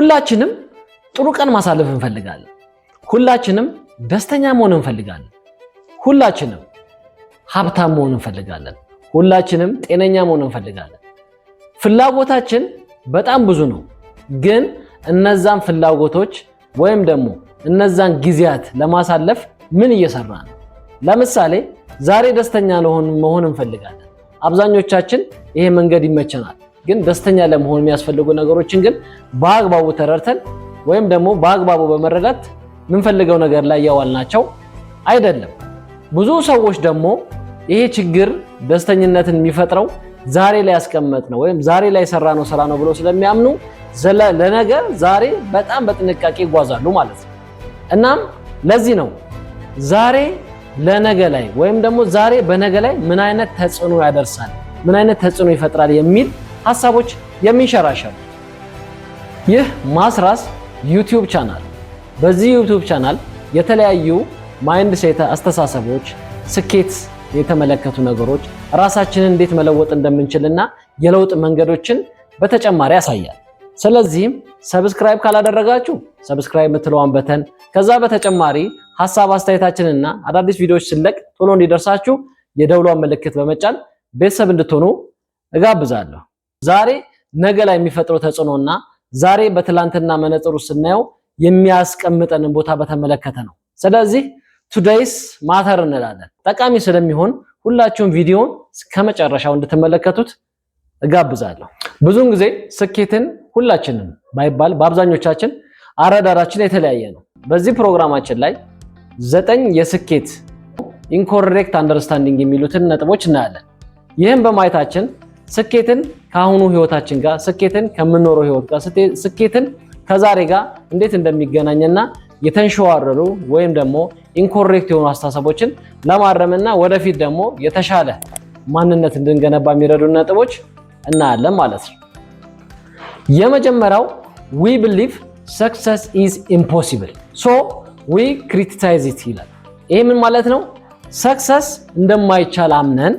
ሁላችንም ጥሩ ቀን ማሳለፍ እንፈልጋለን። ሁላችንም ደስተኛ መሆን እንፈልጋለን። ሁላችንም ሀብታም መሆን እንፈልጋለን። ሁላችንም ጤነኛ መሆን እንፈልጋለን። ፍላጎታችን በጣም ብዙ ነው። ግን እነዛን ፍላጎቶች ወይም ደግሞ እነዛን ጊዜያት ለማሳለፍ ምን እየሰራን ነው? ለምሳሌ ዛሬ ደስተኛ መሆን እንፈልጋለን። አብዛኞቻችን ይሄ መንገድ ይመቸናል። ግን ደስተኛ ለመሆን የሚያስፈልጉ ነገሮችን ግን በአግባቡ ተረድተን ወይም ደግሞ በአግባቡ በመረዳት ምንፈልገው ነገር ላይ ያዋልናቸው አይደለም። ብዙ ሰዎች ደግሞ ይሄ ችግር ደስተኝነትን የሚፈጥረው ዛሬ ላይ ያስቀመጥነው ወይም ዛሬ ላይ የሰራነው ስራ ነው ብሎ ስለሚያምኑ ለነገ ዛሬ በጣም በጥንቃቄ ይጓዛሉ ማለት ነው። እናም ለዚህ ነው ዛሬ ለነገ ላይ ወይም ደግሞ ዛሬ በነገ ላይ ምን አይነት ተጽዕኖ ያደርሳል፣ ምን አይነት ተጽዕኖ ይፈጥራል የሚል ሐሳቦች የሚንሸራሸሩ። ይህ ማስራስ ዩቲዩብ ቻናል። በዚህ ዩቲዩብ ቻናል የተለያዩ ማይንድ ሴት አስተሳሰቦች፣ ስኬት የተመለከቱ ነገሮች፣ ራሳችንን እንዴት መለወጥ እንደምንችልና የለውጥ መንገዶችን በተጨማሪ ያሳያል። ስለዚህም ሰብስክራይብ ካላደረጋችሁ ሰብስክራይብ የምትለዋን በተን፣ ከዛ በተጨማሪ ሐሳብ አስተያየታችንና አዳዲስ ቪዲዮዎች ስለቅ ቶሎ እንዲደርሳችሁ የደውሏን ምልክት በመጫን ቤተሰብ እንድትሆኑ እጋብዛለሁ። ዛሬ ነገ ላይ የሚፈጥረው ተጽዕኖና ዛሬ በትላንትና መነጽሩ ስናየው የሚያስቀምጠንን ቦታ በተመለከተ ነው። ስለዚህ ቱዴይስ ማተር እንላለን። ጠቃሚ ስለሚሆን ሁላችሁም ቪዲዮውን እስከመጨረሻው እንድትመለከቱት እጋብዛለሁ። ብዙውን ጊዜ ስኬትን ሁላችንም ባይባል በአብዛኞቻችን አረዳዳችን የተለያየ ነው። በዚህ ፕሮግራማችን ላይ 9 የስኬት ኢንኮሬክት አንደርስታንዲንግ የሚሉትን ነጥቦች እናያለን። ይህም በማየታችን ስኬትን ከአሁኑ ህይወታችን ጋር፣ ስኬትን ከምንኖረው ህይወት ጋር፣ ስኬትን ከዛሬ ጋር እንዴት እንደሚገናኝና የተንሸዋረሩ ወይም ደግሞ ኢንኮሬክት የሆኑ አስተሳሰቦችን ለማረምና ወደፊት ደግሞ የተሻለ ማንነት እንድንገነባ የሚረዱ ነጥቦች እናያለን ማለት ነው። የመጀመሪያው we believe success is impossible so we criticize it ይላል። ይሄ ምን ማለት ነው? ሰክሰስ እንደማይቻል አምነን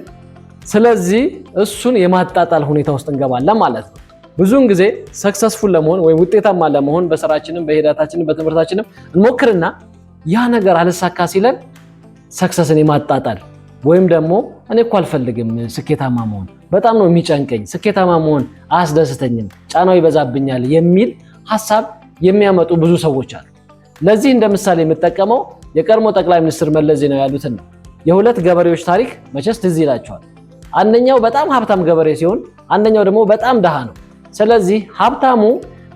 ስለዚህ እሱን የማጣጣል ሁኔታ ውስጥ እንገባለን ማለት ነው። ብዙውን ጊዜ ሰክሰስፉል ለመሆን ወይም ውጤታማ ለመሆን በስራችንም በሂደታችንም በትምህርታችንም እንሞክርና ያ ነገር አልሳካ ሲለን ሰክሰስን የማጣጣል ወይም ደግሞ እኔ እኮ አልፈልግም ስኬታማ መሆን፣ በጣም ነው የሚጨንቀኝ፣ ስኬታማ መሆን አያስደስተኝም፣ ጫናው ይበዛብኛል የሚል ሐሳብ የሚያመጡ ብዙ ሰዎች አሉ። ለዚህ እንደ ምሳሌ የምጠቀመው የቀድሞ ጠቅላይ ሚኒስትር መለስ ዜናዊ ያሉትን ነው። የሁለት ገበሬዎች ታሪክ መቼስ ትዝ ይላቸዋል። አንደኛው በጣም ሀብታም ገበሬ ሲሆን አንደኛው ደግሞ በጣም ደሃ ነው። ስለዚህ ሀብታሙ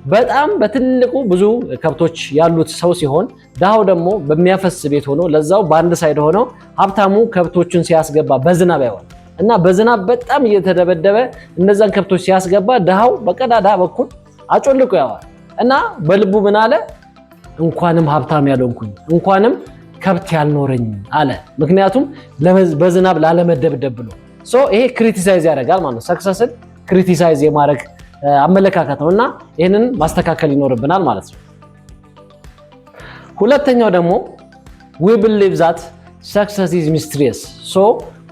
በጣም በትልቁ ብዙ ከብቶች ያሉት ሰው ሲሆን ደሃው ደግሞ በሚያፈስ ቤት ሆኖ ለዛው በአንድ ሳይድ ሆኖ ሀብታሙ ከብቶቹን ሲያስገባ በዝናብ ያወል እና በዝናብ በጣም እየተደበደበ እነዛን ከብቶች ሲያስገባ ደሃው በቀዳዳ በኩል አጮልቆ ያዋል እና በልቡ ምን አለ? እንኳንም ሀብታም ያልሆንኩኝ እንኳንም ከብት ያልኖረኝ አለ። ምክንያቱም በዝናብ ላለመደብደብ ብሎ ይሄ ክሪቲሳይዝ ያደርጋል ማለት ነው። ሰክሰስን ክሪቲሳይዝ የማድረግ አመለካከት ነውና ይሄንን ማስተካከል ይኖርብናል ማለት ነው። ሁለተኛው ደግሞ we believe that success is mysterious so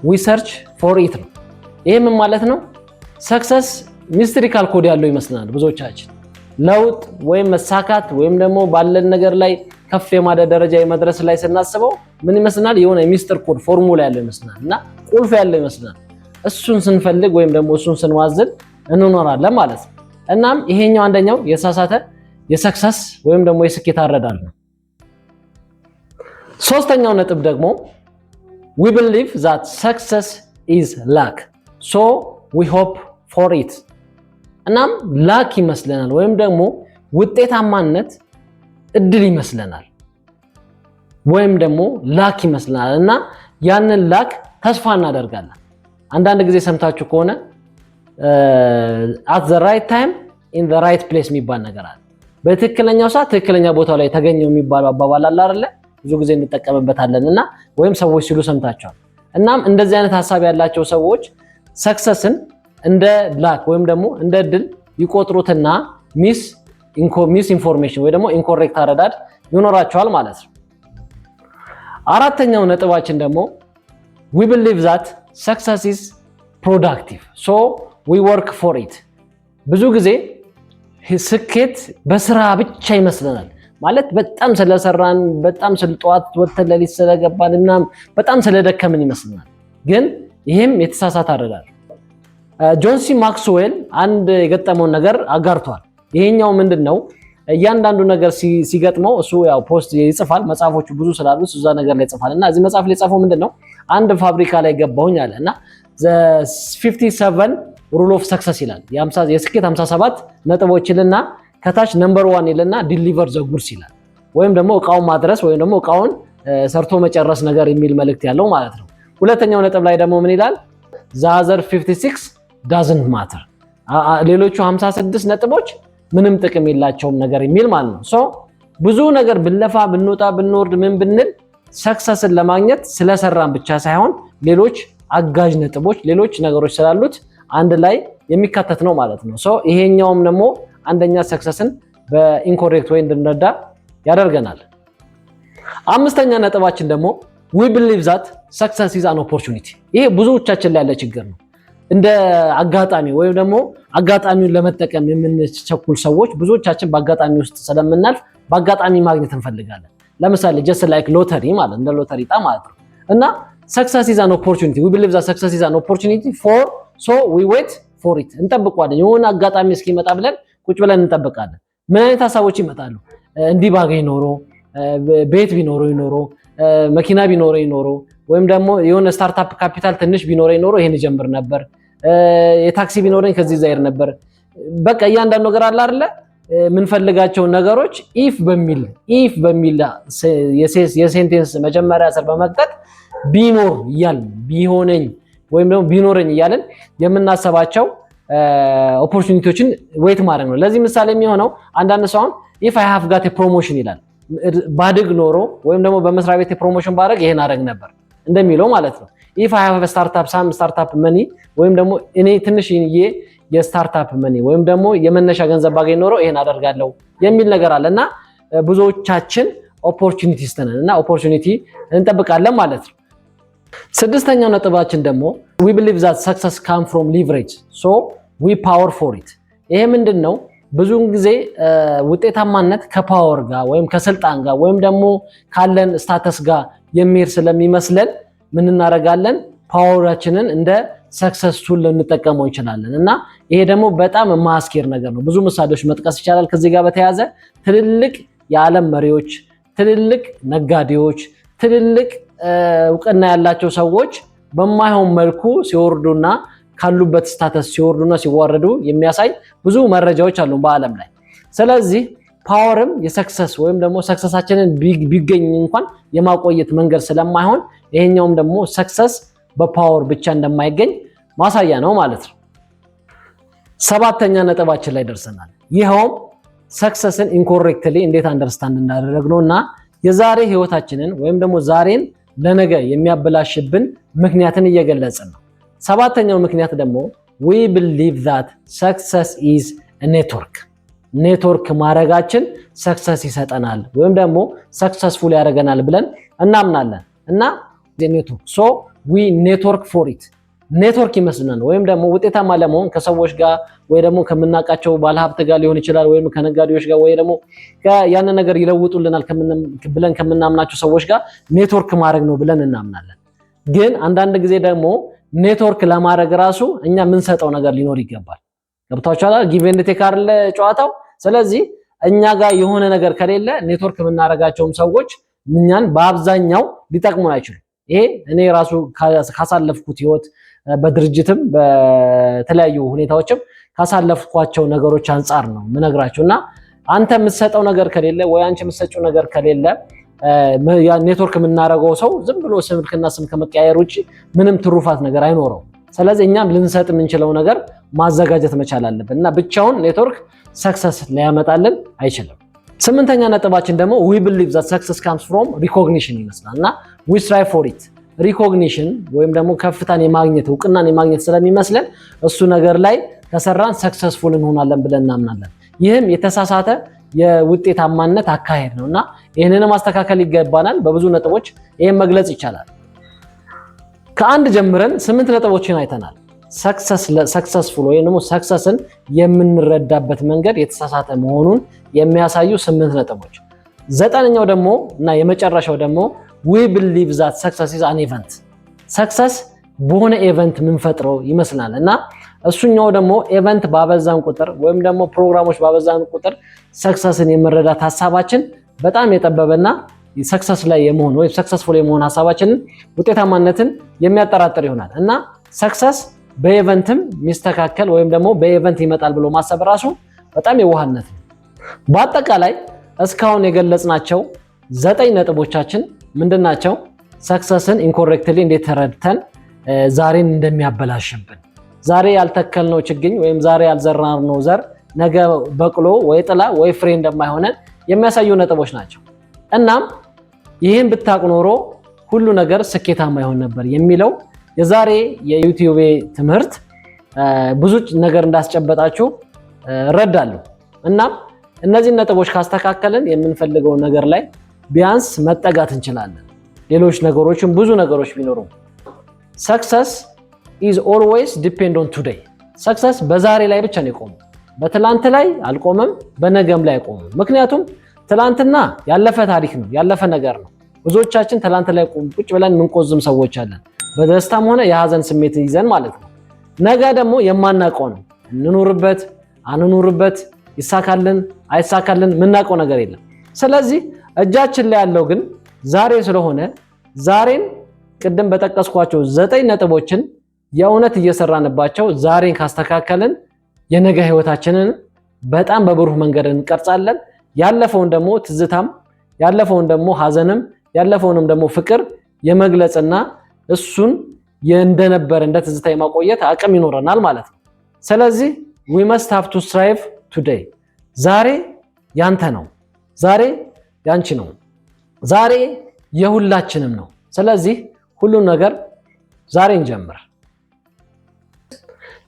we search for it ነው። ይሄ ምን ማለት ነው? ሰክሰስ ሚስጥሪካል ኮድ ያለው ይመስላል ብዙዎቻችን። ለውጥ ወይም መሳካት ወይም ደግሞ ባለን ነገር ላይ ከፍ የማደግ ደረጃ የመድረስ ላይ ስናስበው ምን ይመስላል? የሆነ ሚስጥር ኮድ ፎርሙላ ያለው ይመስላል እና ቁልፍ ያለው ይመስላል። እሱን ስንፈልግ ወይም ደግሞ እሱን ስንዋዝን እንኖራለን ማለት ነው። እናም ይሄኛው አንደኛው የሳሳተ የሰክሰስ ወይም ደግሞ የስኬት አረዳድ ነው። ሶስተኛው ነጥብ ደግሞ we believe that success is luck so we hope for it። እናም ላክ ይመስለናል ወይም ደግሞ ውጤታማነት እድል ይመስለናል ወይም ደግሞ ላክ ይመስለናል እና ያንን ላክ ተስፋ እናደርጋለን። አንዳንድ ጊዜ ሰምታችሁ ከሆነ at the right time in the right place የሚባል ነገር አለ። በትክክለኛው ሰዓት ትክክለኛ ቦታው ላይ ተገኘው የሚባለው አባባል አለ አይደል? ብዙ ጊዜ እንጠቀምበታለንና ወይም ሰዎች ሲሉ ሰምታችኋል። እናም እንደዚህ አይነት ሐሳብ ያላቸው ሰዎች ሰክሰስን እንደ ላክ ወይም ደግሞ እንደ ድል ይቆጥሩትና ሚስ ኢንፎርሜሽን ወይ ደግሞ ኢንኮሬክት አረዳድ ይኖራቸዋል ማለት ነው። አራተኛው ነጥባችን ደግሞ we believe that success is productive so we work for it። ብዙ ጊዜ ስኬት በስራ ብቻ ይመስለናል። ማለት በጣም ስለሰራን በጣም ስለጠዋት ወተን ለሊት ስለገባንና በጣም ስለደከምን ይመስለናል። ግን ይሄም የተሳሳተ አረዳድ። ጆን ሲ ማክስዌል አንድ የገጠመውን ነገር አጋርቷል። ይሄኛው ምንድነው? እያንዳንዱ ነገር ሲገጥመው እሱ ያው ፖስት ይጽፋል፣ መጽሐፎቹ ብዙ ስላሉ እዛ ነገር ላይ ይጽፋል። እና እዚህ መጽሐፍ ላይ ጽፈው ምንድነው አንድ ፋብሪካ ላይ ገባሁኝ አለ እና 57 ሩል ኦፍ ሰክሰስ ይላል። የስኬት 57 ነጥቦች ይልና ከታች ነምበር 1 ይልና ዲሊቨር ዘ ጉድስ ይላል። ወይም ደግሞ እቃውን ማድረስ ወይም ደግሞ እቃውን ሰርቶ መጨረስ ነገር የሚል መልእክት ያለው ማለት ነው። ሁለተኛው ነጥብ ላይ ደግሞ ምን ይላል? the other 56 doesn't matter ሌሎቹ 56 ነጥቦች ምንም ጥቅም የላቸውም ነገር የሚል ማለት ነው። ሶ ብዙ ነገር ብንለፋ ብንወጣ ብንወርድ ምን ብንል ሰክሰስን ለማግኘት ስለሰራን ብቻ ሳይሆን ሌሎች አጋዥ ነጥቦች ሌሎች ነገሮች ስላሉት አንድ ላይ የሚካተት ነው ማለት ነው። ሶ ይሄኛውም ደግሞ አንደኛ ሰክሰስን በኢንኮሬክት ወይ እንድንረዳ ያደርገናል። አምስተኛ ነጥባችን ደግሞ we believe that success is an opportunity ይሄ ብዙዎቻችን ላይ ያለ ችግር ነው። እንደ አጋጣሚ ወይም ደግሞ አጋጣሚውን ለመጠቀም የምንቸኩል ሰዎች ብዙዎቻችን በአጋጣሚ ውስጥ ስለምናልፍ በአጋጣሚ ማግኘት እንፈልጋለን። ለምሳሌ just like ሎተሪ ማለት እንደ ሎተሪ ዕጣ ማለት ነው። እና success is an opportunity we believe that success is an opportunity so we wait for it እንጠብቀዋለን። የሆነ አጋጣሚ እስኪመጣ ብለን ቁጭ ብለን እንጠብቃለን። ምን አይነት ሐሳቦች ይመጣሉ? እንዲህ ባገኝ ኖሮ፣ ቤት ቢኖረኝ ኖሮ፣ መኪና ቢኖረኝ ኖሮ፣ ወይም ደግሞ የሆነ ስታርታፕ ካፒታል ትንሽ ቢኖረኝ ኖሮ ይሄን ጀምር ነበር፣ የታክሲ ቢኖረኝ ከዚህ ዛይር ነበር። በቃ እያንዳንዱ ነገር አለ አይደለ? የምንፈልጋቸው ነገሮች ኢፍ በሚል የሴንቴንስ መጀመሪያ ስር በመክተት ቢኖር እያልን ቢሆነኝ ወይም ደግሞ ቢኖረኝ እያልን የምናሰባቸው ኦፖርቹኒቲዎችን ዌት ማድረግ ነው። ለዚህ ምሳሌ የሚሆነው አንዳንድ ሰው if I have got a promotion ይላል። ባድግ ኖሮ ወይም ደግሞ በመስሪያ ቤት ፕሮሞሽን ባደረግ ይሄን አደረግ ነበር እንደሚለው ማለት ነው። if I have a startup money ወይም ደግሞ እኔ ትንሽዬ የስታርታፕ መኒ ወይም ደግሞ የመነሻ ገንዘብ ባገኝ ኖሮ ይሄን አደርጋለሁ የሚል ነገር አለና ብዙዎቻችን ኦፖርቹኒቲስት ነን እና ኦፖርቹኒቲ እንጠብቃለን ማለት ነው። ስድስተኛው ነጥባችን ደግሞ we believe that success come from leverage so we power for it ይሄ ምንድነው? ብዙውን ጊዜ ውጤታማነት ከፓወር ጋር ወይም ከስልጣን ጋር ወይም ደግሞ ካለን ስታተስ ጋር የሚሄድ ስለሚመስለን ምን እናደርጋለን? ፓወራችንን እንደ ሰክሰስ ቱል ልንጠቀመው እንችላለን እና ይሄ ደግሞ በጣም ማስኬር ነገር ነው። ብዙ ምሳሌዎች መጥቀስ ይቻላል ከዚህ ጋር በተያያዘ ትልልቅ የዓለም መሪዎች፣ ትልልቅ ነጋዴዎች፣ ትልልቅ እውቅና ያላቸው ሰዎች በማይሆን መልኩ ሲወርዱና ካሉበት ስታተስ ሲወርዱና ሲዋረዱ የሚያሳይ ብዙ መረጃዎች አሉ በአለም ላይ። ስለዚህ ፓወርም የሰክሰስ ወይም ደግሞ ሰክሰሳችንን ቢገኝ እንኳን የማቆየት መንገድ ስለማይሆን ይሄኛውም ደግሞ ሰክሰስ በፓወር ብቻ እንደማይገኝ ማሳያ ነው ማለት ነው። ሰባተኛ ነጥባችን ላይ ደርሰናል። ይሄውም ሰክሰስን ኢንኮሬክትሊ እንዴት አንደርስታንድ እንዳደረግነውና የዛሬ ህይወታችንን ወይም ደግሞ ዛሬን ለነገ የሚያበላሽብን ምክንያትን እየገለጽን ነው። ሰባተኛው ምክንያት ደግሞ we believe that success is a ኔትወርክ ማድረጋችን ሰክሰስ ይሰጠናል ወይም ደግሞ ሰክሰስፉል ያደርገናል ብለን እናምናለን እና ኔትወርክ so we network for it ኔትወርክ ይመስልናል ወይም ደግሞ ውጤታማ ለመሆን ከሰዎች ጋር ወይ ደግሞ ከምናቃቸው ባለሀብት ጋር ሊሆን ይችላል ወይም ከነጋዴዎች ጋር ወይ ደግሞ ያን ነገር ይለውጡልናል ብለን ከምናምናቸው ሰዎች ጋር ኔትወርክ ማድረግ ነው ብለን እናምናለን። ግን አንዳንድ ጊዜ ደግሞ ኔትወርክ ለማድረግ ራሱ እኛ ምን ሰጠው ነገር ሊኖር ይገባል። ገብታችኋል? ጊቭ ኤንድ ቴክ አይደለ ጨዋታው። ስለዚህ እኛ ጋር የሆነ ነገር ከሌለ ኔትወርክ የምናደርጋቸውም ሰዎች እኛን በአብዛኛው ሊጠቅሙን አይችሉም። ይሄ እኔ ራሱ ካሳለፍኩት ህይወት በድርጅትም በተለያዩ ሁኔታዎችም ካሳለፍኳቸው ነገሮች አንፃር ነው ምነግራችሁና አንተ የምትሰጠው ነገር ከሌለ ወይ አንቺ የምትሰጪው ነገር ከሌለ ያ ኔትወርክ የምናደርገው ሰው ዝም ብሎ ስልክና ስም ከመቀያየር ውጪ ምንም ትሩፋት ነገር አይኖረው። ስለዚህ እኛም ልንሰጥ የምንችለው ነገር ማዘጋጀት መቻል አለብን እና ብቻውን ኔትወርክ ሰክሰስ ሊያመጣልን አይችልም። ስምንተኛ ነጥባችን ደግሞ we believe that success comes from recognition ይመስላልና we strive for it ሪኮግኒሽን ወይም ደግሞ ከፍታን የማግኘት እውቅናን የማግኘት ስለሚመስለን እሱ ነገር ላይ ከሰራን ሰክሰስፉል እንሆናለን ብለን እናምናለን። ይህም የተሳሳተ የውጤታማነት አካሄድ ነውና ይሄንን ማስተካከል ይገባናል። በብዙ ነጥቦች ይሄን መግለጽ ይቻላል። ከአንድ ጀምረን 8 ነጥቦችን አይተናል። ሰክሰስፉል ወይም ደግሞ ሰክሰስን የምንረዳበት መንገድ የተሳሳተ መሆኑን የሚያሳዩ 8 ነጥቦች። 9ኛው ደግሞ እና የመጨረሻው ደግሞ we believe that success is an event ሰክሰስ በሆነ ኢቨንት ምንፈጥረው ይመስላል እና እሱኛው ደግሞ ኢቨንት ባበዛን ቁጥር ወይም ደግሞ ፕሮግራሞች ባበዛን ቁጥር ሰክሰስን የመረዳት ሐሳባችን በጣም የጠበበና ሰክሰስ ላይ የመሆን ወይ ሰክሰስፉል የመሆን ሐሳባችንን ውጤታማነትን የሚያጠራጥር ይሆናል እና ሰክሰስ በኢቨንትም ሚስተካከል ወይም ደግሞ በኢቨንት ይመጣል ብሎ ማሰብ ራሱ በጣም የዋህነት ነው። በአጠቃላይ እስካሁን የገለጽናቸው 9 ነጥቦቻችን ምንድናቸው? ሰክሰስን ኢንኮሬክትሊ እንዴት ተረድተን ዛሬን እንደሚያበላሽብን፣ ዛሬ ያልተከልነው ችግኝ ወይም ዛሬ ያልዘራነው ዘር ነገ በቅሎ ወይ ጥላ ወይ ፍሬ እንደማይሆነን የሚያሳዩ ነጥቦች ናቸው። እናም ይህን ብታውቁ ኖሮ ሁሉ ነገር ስኬታማ ይሆን ነበር የሚለው የዛሬ የዩቲዩብ ትምህርት ብዙ ነገር እንዳስጨበጣችሁ እረዳለሁ። እናም እነዚህ ነጥቦች ካስተካከልን የምንፈልገው ነገር ላይ ቢያንስ መጠጋት እንችላለን። ሌሎች ነገሮችን ብዙ ነገሮች ቢኖሩ success is always depend on today success በዛሬ ላይ ብቻ ነው የቆመው። በትላንት ላይ አልቆመም፣ በነገም ላይ አይቆምም። ምክንያቱም ትላንትና ያለፈ ታሪክ ነው፣ ያለፈ ነገር ነው። ብዙዎቻችን ትላንት ላይ ቁጭ ብለን ምንቆዝም ሰዎች አለን፣ በደስታም ሆነ የሀዘን ስሜት ይዘን ማለት ነው። ነገ ደግሞ የማናውቀው ነው። እንኑርበት አንኑርበት፣ ይሳካልን አይሳካልን ምናውቀው ነገር የለም። ስለዚህ እጃችን ላይ ያለው ግን ዛሬ ስለሆነ ዛሬን ቅድም በጠቀስኳቸው 9 ነጥቦችን የእውነት እየሰራንባቸው ዛሬን ካስተካከልን የነገ ህይወታችንን በጣም በብሩህ መንገድ እንቀርጻለን። ያለፈውን ደግሞ ትዝታም ያለፈውን ደግሞ ሀዘንም ያለፈውንም ደግሞ ፍቅር የመግለጽና እሱን እንደነበረ እንደ ትዝታ የማቆየት አቅም ይኖረናል ማለት ነው። ስለዚህ we must have to strive today ዛሬ ያንተ ነው፣ ዛሬ ያንቺ ነው፣ ዛሬ የሁላችንም ነው። ስለዚህ ሁሉም ነገር ዛሬ እንጀምር።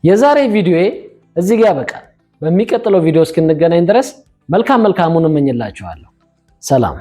የዛሬ ቪዲዮዬ እዚህ ጋር ያበቃል። በሚቀጥለው ቪዲዮ እስክንገናኝ ድረስ መልካሙን እመኝላችኋለሁ። ሰላም።